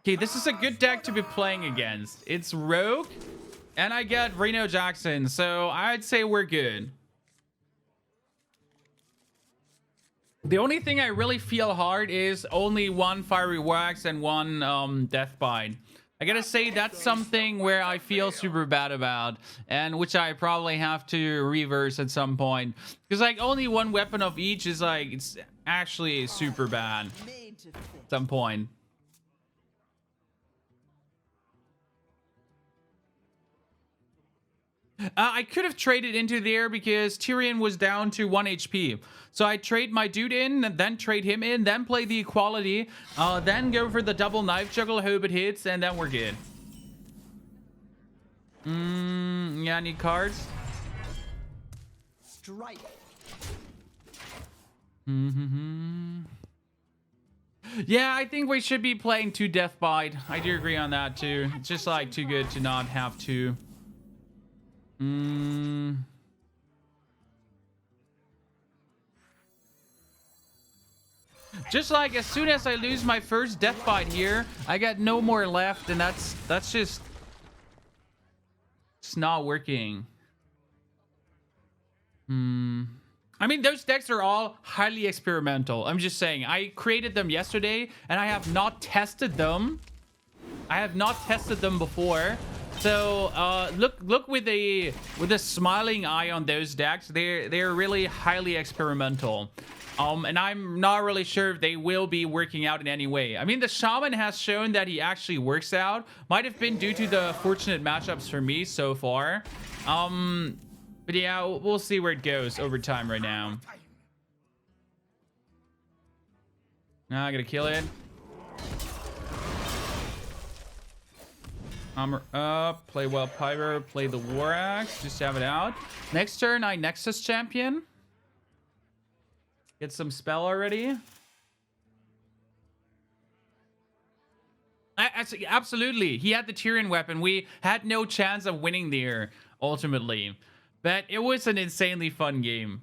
Okay, this is a good deck to be playing against. It's Rogue, and I get Reno Jackson, so I'd say we're good. The only thing I really feel hard is only one Fiery Wax and one Death Bite. I gotta say that's something where I feel super bad about, and which I probably have to reverse at some point. Because like only one weapon of each is like, it's actually super bad at some point. I could have traded into there because Tyrion was down to 1 HP. So I trade my dude in, and then trade him in, then play the equality, then go for the double knife juggle, hope it hits, and then we're good. Yeah, I need cards. Strike. Yeah, I think we should be playing 2 Death Bite. I do agree on that too. It's just like too good to not have to. Just like as soon as I lose my first Death Bite here, I got no more left, and that's just it's not working. I mean, those decks are all highly experimental. I'm just saying, I created them yesterday and I have not tested them. I have not tested them before. So look with a smiling eye on those decks. They're really highly experimental. And I'm not really sure if they will be working out in any way. I mean, the Shaman has shown that he actually works out. Might have been due to the fortunate matchups for me so far. But yeah, we'll see where it goes over time right now. Now I gotta kill it. Armor up, play well Pyro, play the War Axe, just have it out. Next turn, I Nexus champion. Get some spell already. Absolutely, he had the Tyrion weapon. We had no chance of winning there, ultimately. But it was an insanely fun game.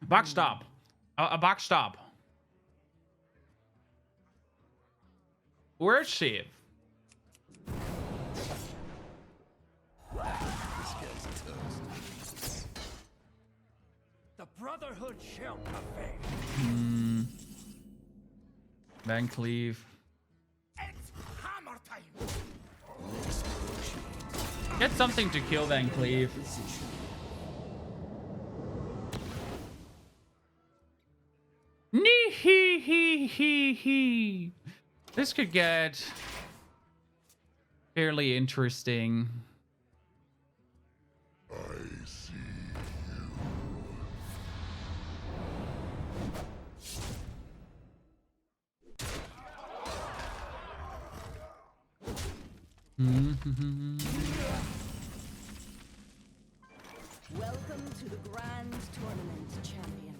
Box stop. A box stop. Worship. The Brotherhood shall prevail. Van Cleave. It's hammer time. Get something to kill Van Cleave. Nee hee hee hee hee. This could get fairly interesting. I see you. Welcome to the Grand Tournament, champion.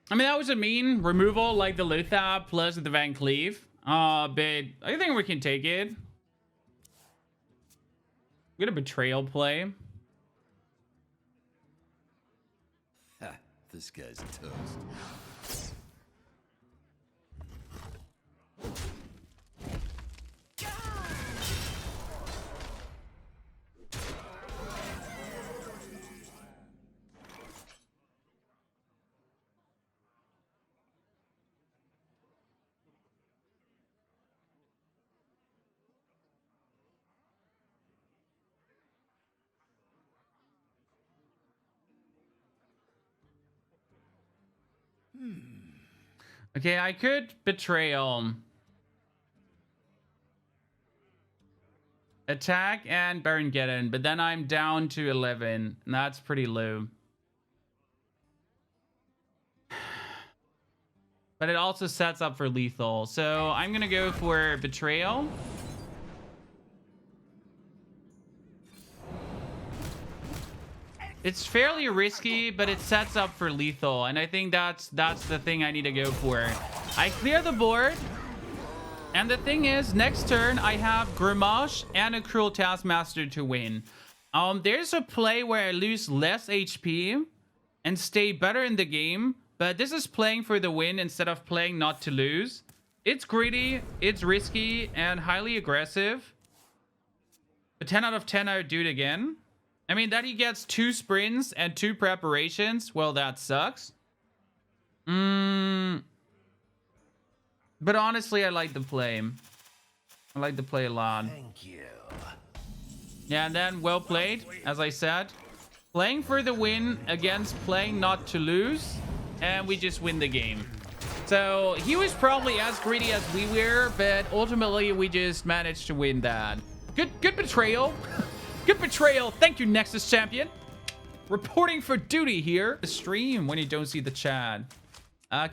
I mean, that was a mean removal, like the Luthab plus the Van Cleave. But I think we can take it. Get a betrayal play. ha, this guy's toast. Okay, I could betrayal. Attack and Baron-Geddon, but then I'm down to 11, and that's pretty low. But it also sets up for lethal, so I'm gonna go for betrayal. It's fairly risky, but it sets up for lethal, and I think that's the thing I need to go for. I clear the board. And the thing is, next turn, I have Grimash and a Cruel Taskmaster to win. There's a play where I lose less HP and stay better in the game. But this is playing for the win instead of playing not to lose. It's greedy, it's risky, and highly aggressive. But 10 out of 10, I would do it again. I mean, that he gets 2 sprints and 2 preparations. Well, that sucks. But honestly, I like the play. I like the play a lot. Thank you. Yeah, and then well played, as I said. Playing for the win against playing not to lose. And we just win the game. So he was probably as greedy as we were, but ultimately we just managed to win that. Good betrayal. Good betrayal. Thank you, Nexus Champion. Reporting for duty here. The stream when you don't see the chat.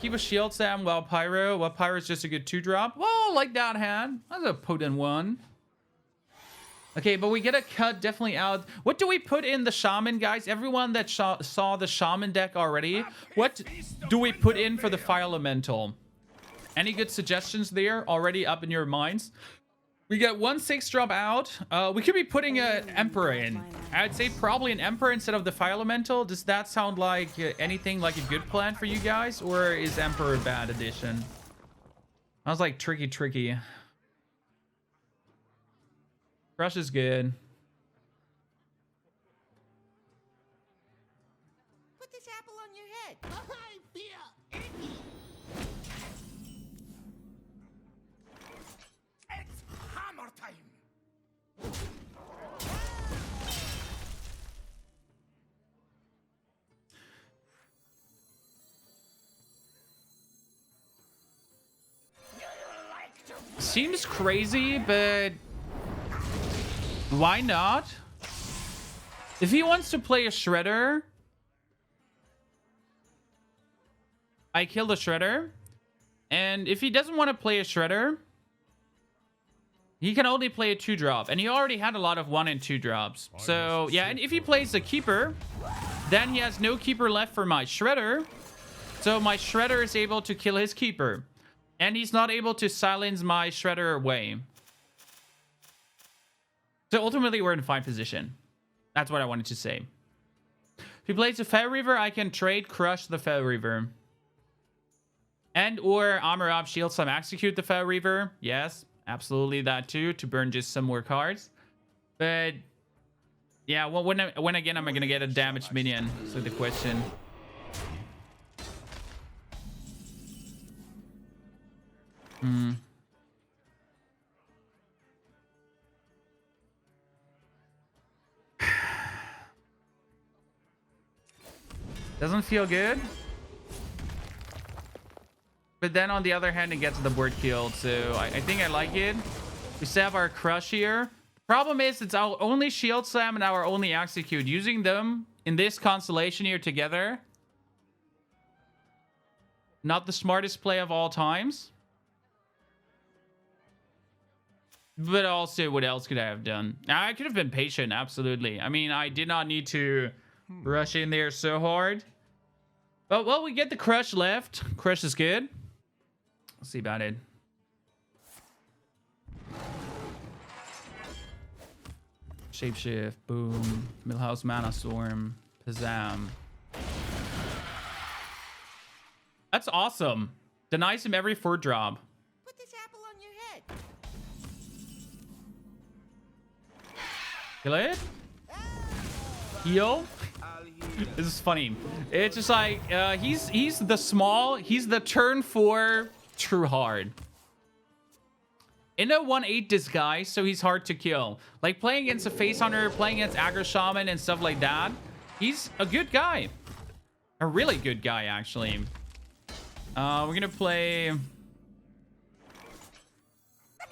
Keep a shield, Sam, while Pyro. Well, Pyro's just a good 2-drop. Well, like that hand. That's a potent one. Okay, but we get a cut definitely out. What do we put in the Shaman, guys? Everyone that saw the Shaman deck already, what do we put in for the Fire Elemental? Any good suggestions there already up in your minds? We get 1 6-drop out. We could be putting an Emperor in. I'd say probably an Emperor instead of the Fire Elemental. Does that sound like anything like a good plan for you guys? Or is Emperor a bad addition? I was like tricky. Crush is good. Put this apple on your head. I feel icky. It's hammer time. Seems crazy, but why not? If he wants to play a Shredder, I kill the Shredder. And if he doesn't want to play a Shredder, he can only play a 2-drop. And he already had a lot of 1 and 2 drops. So, yeah, and if he plays a Keeper, then he has no Keeper left for my Shredder. So my Shredder is able to kill his Keeper. And he's not able to silence my Shredder away. So ultimately, we're in a fine position. That's what I wanted to say. If he plays a Fell Reaver, I can trade Crush the Fell Reaver. And or Armor Up, Shield Slam, Execute the Fell Reaver. Yes, absolutely that too, to burn just some more cards. But yeah, well, when again am I going to get a damaged minion? So the question. Doesn't feel good. But then on the other hand, it gets the board killed. So I think I like it. We still have our Crush here. Problem is, it's our only Shield Slam and our only Execute. Using them in this constellation here together. Not the smartest play of all times. But also, what else could I have done? Now, I could have been patient, absolutely. I mean, I did not need to rush in there so hard. But, well, we get the Crush left. Crush is good. Let's see about it. Shapeshift, boom. Millhouse Mana Storm, Pazam. That's awesome. Denies him every 4-drop. Put this apple on your head. Kill it? Heal? This is funny. It's just like, he's the turn 4 true hard. In a 1/8 disguise, so he's hard to kill. Like playing against a Face Hunter, playing against Aggro Shaman and stuff like that. He's a good guy. A really good guy, actually. We're gonna play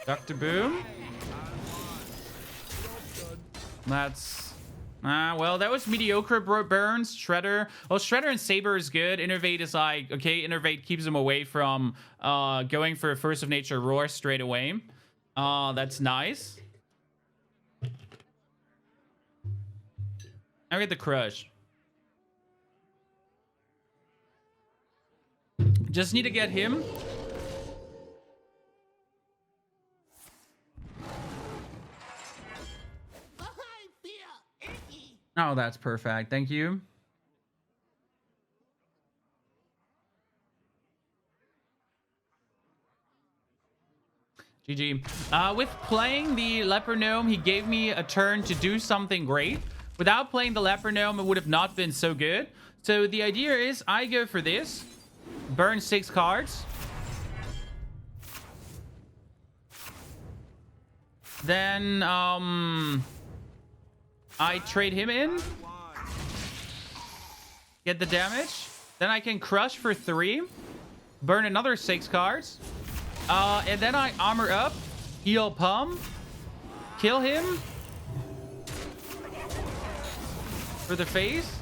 Dr. Boom. That's well, that was mediocre burns. Shredder. Well, Shredder and Saber is good. Innervate is like, okay, Innervate keeps him away from going for a Force of Nature Roar straight away. That's nice. I get the Crush. Just need to get him Oh, that's perfect. Thank you. GG. With playing the Leper Gnome, he gave me a turn to do something great. Without playing the Leper Gnome, it would have not been so good. So the idea is I go for this. Burn 6 cards. Then, I trade him in. Get the damage. Then I can crush for 3. Burn another 6 cards. And then I armor up. Heal Pum. Kill him. For the face.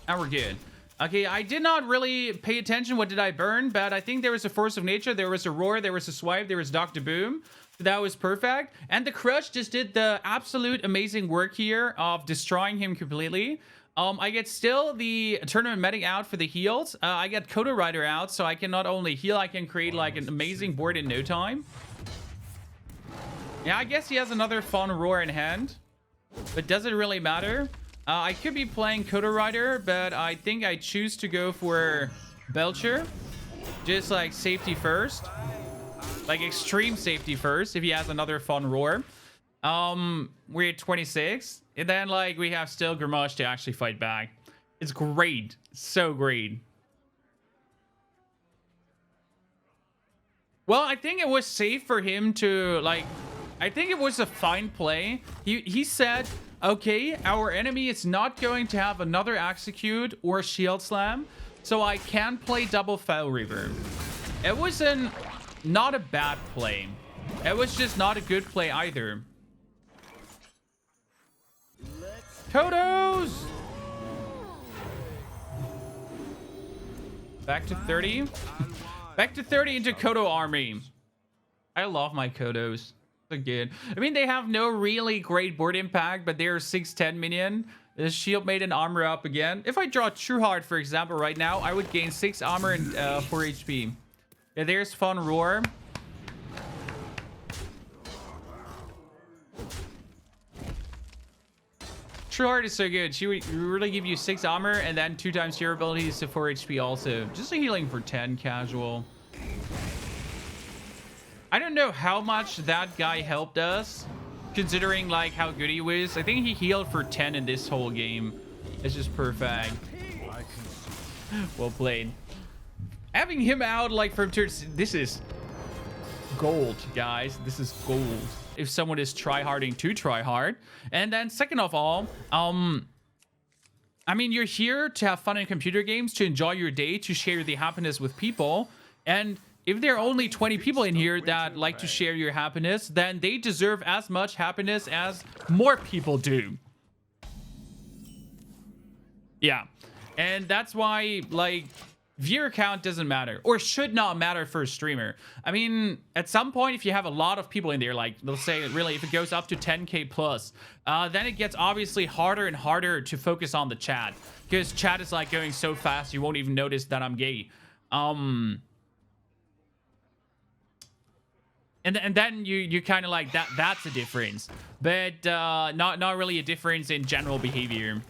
And we're good. Okay, I did not really pay attention. What did I burn? But I think there was a Force of Nature. There was a Roar. There was a Swipe. There was Dr. Boom. That was perfect. And the Crush just did the absolute amazing work here of destroying him completely. I get still the Tournament Medic out for the heals. I get Kodo Rider out, so I can not only heal, I can create like an amazing board in no time. Yeah, I guess he has another fun Roar in hand. But does it really matter? I could be playing Kodo Rider, but I think I choose to go for Belcher. Just like safety first. Like extreme safety first if he has another fun Roar. We're at 26. And then like we have still Grimage to actually fight back. It's great. So great. Well, I think it was safe for him to like... I think it was a fine play. He said, okay, our enemy is not going to have another Execute or Shield Slam. So I can play double Foul Reaver. It wasn't... not a bad play. It was just not a good play either. Kodos! Back to 30. Back to 30 into Kodo army. I love my Kodos. They're good. I mean, they have no really great board impact, but they're 610 minion. The Shield Maiden armor up again. If I draw True Heart, for example, right now, I would gain 6 armor and 4 HP. Yeah, there's fun Roar. True Heart is so good. She would really give you 6 armor and then 2 times your abilities to 4 HP also. Just a healing for 10 casual. I don't know how much that guy helped us, considering like how good he was. I think he healed for 10 in this whole game. It's just perfect. Well played. Having him out like from turn, this is gold, guys. This is gold. If someone is tryharding to try hard. And then second of all, I mean, you're here to have fun in computer games, to enjoy your day, to share the happiness with people. And if there are only 20 people in here that like to share your happiness, then they deserve as much happiness as more people do. Yeah. And that's why, like, viewer count doesn't matter, or should not matter for a streamer. I mean, at some point, if you have a lot of people in there, like, let's say, really, if it goes up to 10k plus, then it gets obviously harder and harder to focus on the chat, because chat is, like, going so fast, you won't even notice that I'm gay. And then you kind of like, that's a difference. But not really a difference in general behavior.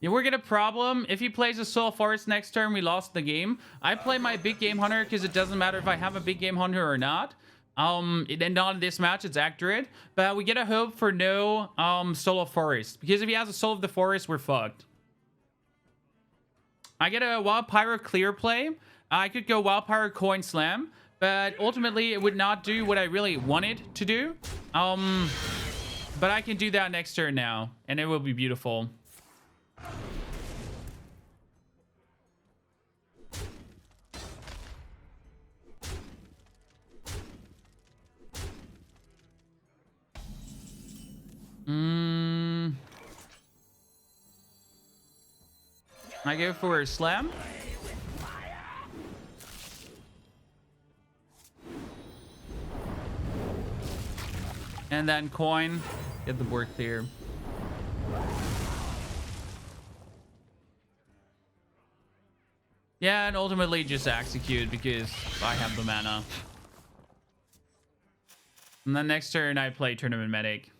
Yeah, we're gonna problem. If he plays a Soul Forest next turn, we lost the game. I play my big game hunter because it doesn't matter if I have a big game hunter or not. And not in this match, it's accurate. But we get a hope for no Soul of Forest, because if he has a Soul of the Forest, we're fucked. I get a Wild Pyro clear play. I could go Wild Pyro Coin Slam, but ultimately it would not do what I really wanted to do. But I can do that next turn now, and it will be beautiful. I go for a slam. And then coin. Get the board clear. Yeah, and ultimately just execute because I have the mana. And then next turn I play Tournament Medic.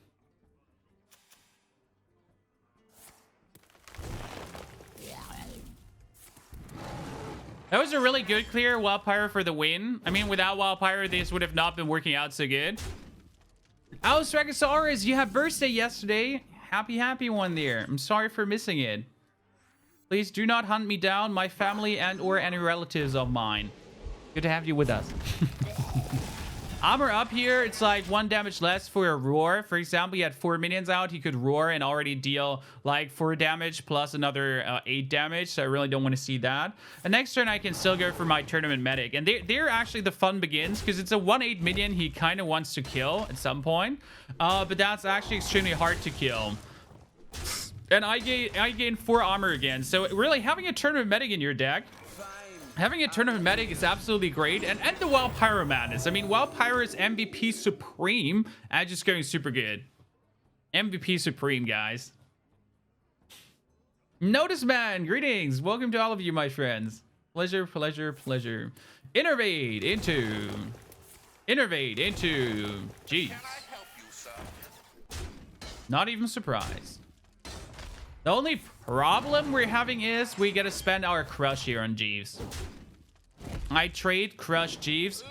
That was a really good clear. Wildfire for the win. I mean, without Wildfire, this would have not been working out so good. Alice Dragosaurus, you had birthday yesterday. Happy one there. I'm sorry for missing it. Please do not hunt me down, my family and or any relatives of mine. Good to have you with us. Armor up here, it's like 1 damage less for a roar. For example, he had 4 minions out. He could roar and already deal like 4 damage plus another 8 damage. So I really don't want to see that. And next turn, I can still go for my Tournament Medic. And there actually the fun begins because it's a 1/8 minion he kind of wants to kill at some point. But that's actually extremely hard to kill. And I gain 4 armor again. So really having a Tournament Medic in your deck, having a Tournament Medic is absolutely great. And the Wild Pyro Madness. I mean, Wild Pyro is MVP Supreme and just going super good. MVP Supreme, guys. Notice Man, greetings. Welcome to all of you, my friends. Pleasure. Innervate into. Jeez. Not even surprised. The only problem we're having is we gotta spend our crush here on Jeeves. I trade crush Jeeves.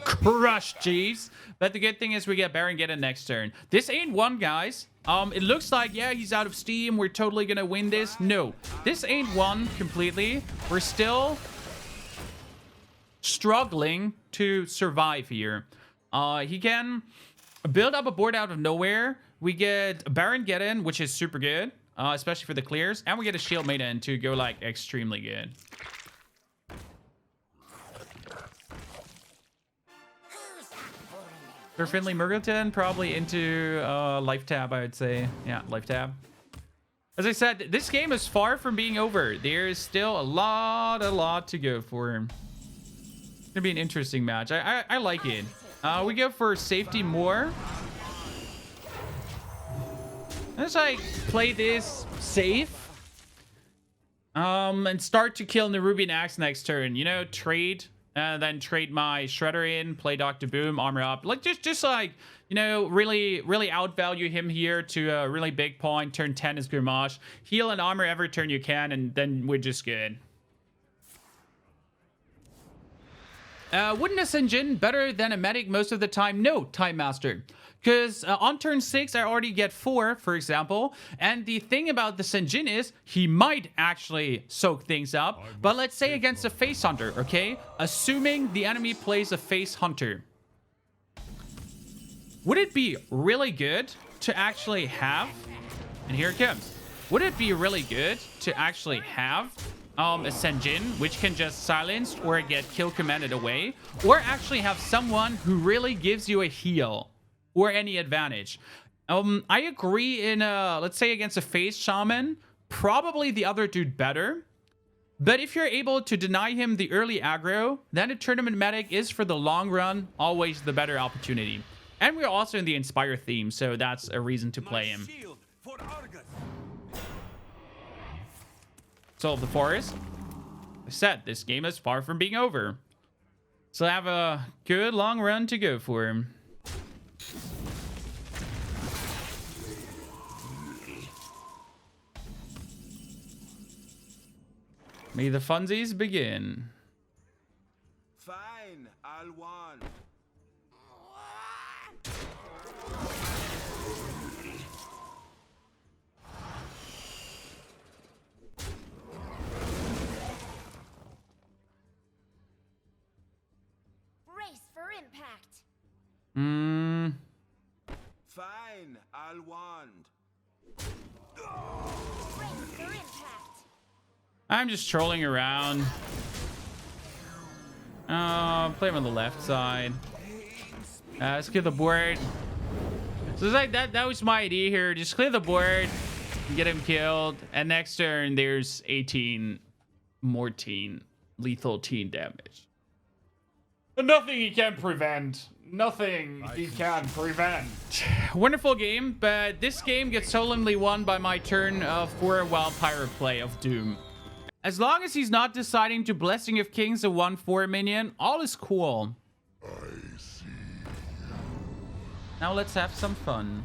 But the good thing is we get Baron get in next turn. This ain't one, guys. It looks like, yeah, he's out of steam. We're totally gonna win this. No, this ain't one completely. We're still struggling to survive here. He can build up a board out of nowhere. We get Baron get in, which is super good. Especially for the clears. And we get a Shield Maiden to go, like, extremely good. For Finley Murgleton, probably into Life Tab, I would say. Yeah, Life Tab. As I said, this game is far from being over. There is still a lot to go for. It's gonna be an interesting match. I like it. We go for safety more. Let's like play this safe. And start to kill Nerubian Axe next turn. You know, trade. Then trade my Shredder in, play Dr. Boom, armor up. Like just like, you know, really outvalue him here to a really big point. Turn 10 is Grimash. Heal and armor every turn you can, and then we're just good. Wouldn't a Sinjin better than a medic most of the time? No, Time Master. Because on turn 6, I already get 4, for example. And the thing about the Sinjin is he might actually soak things up. But let's say against a Face Hunter, okay? Assuming the enemy plays a Face Hunter. Would it be really good to actually have... And here it comes. Would it be really good to actually have... a Sinjin, which can just silence or get kill commanded away, or actually have someone who really gives you a heal or any advantage. I agree in let's say against a Phase Shaman, probably the other dude better. But if you're able to deny him the early aggro, then a Tournament Medic is for the long run always the better opportunity. And we're also in the Inspire theme, so that's a reason to play him. Soul of the Forest. I said, this game is far from being over. So I have a good long run to go for him. May the funsies begin. Fine, I'll want. Impact. Fine, I'll wand. Brace for impact. I'm just trolling around. Play him on the left side. Let's clear the board. So it's like that was my idea here. Just clear the board, get him killed, and next turn there's 18 more lethal teen damage. Nothing he can prevent. Nothing he can prevent. Wonderful game, but this game gets solemnly won by my turn 4 Wild Pyro play of Doom. As long as he's not deciding to Blessing of Kings a 1/4 minion, all is cool. I see. Now let's have some fun.